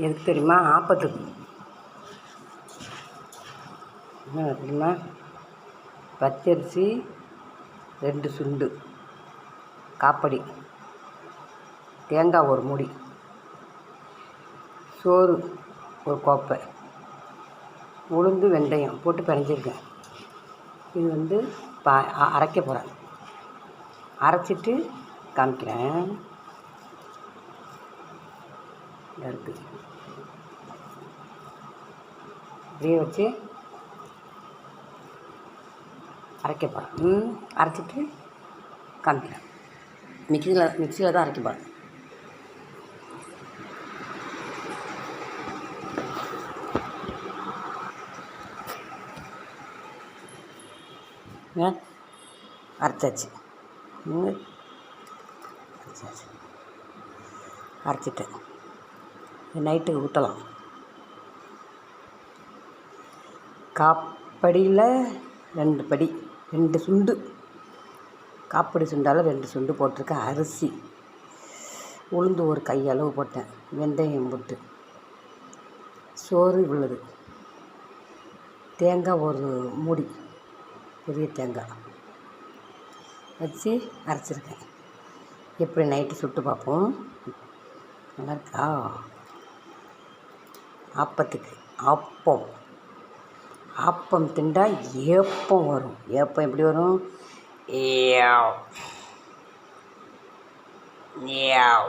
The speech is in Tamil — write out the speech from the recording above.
எதுக்கு தெரியுமா? ஆப்பத்துக்கு. என்ன தெரியுமா? பச்சரிசி 2 சுண்டு, காப்படி, தேங்காய் 1 மூடி, சோறு 1 கோப்பை, உளுந்து வெந்தயம் போட்டு பிணைஞ்சிருக்கேன். இது அரைக்க போகிறேன். அரைச்சிட்டு காமிக்கிறேன். இருக்குது இப்படியே வச்சு அரைக்க போகிறேன். அரைச்சிட்டு காமிக்கிறேன். மிக்சியில் தான் அரைக்க போகிறேன். அரைச்சாச்சு. அரைச்சிட்டேன். நைட்டுக்கு ஊற்றலாம். காப்படியில் 2 படி, 2 சுண்டு, காப்படி சுண்டால் 2 சுண்டு போட்டிருக்கேன். அரிசி, உளுந்து 1 கையளவு போட்டேன், வெந்தயம் போட்டு, சோறு இவ்வளவு, தேங்காய் 1 மூடி, பெரிய தேங்காய் வச்சு அரைச்சிருக்கேன். எப்படி நைட்டு சுட்டு பார்ப்போம். நல்லா இருக்கா? ஆப்பத்துக்கு ஆப்பம் திண்டா ஏப்பம் வரும். ஏப்பம் எப்படி வரும்? ஏவ் ஏவ்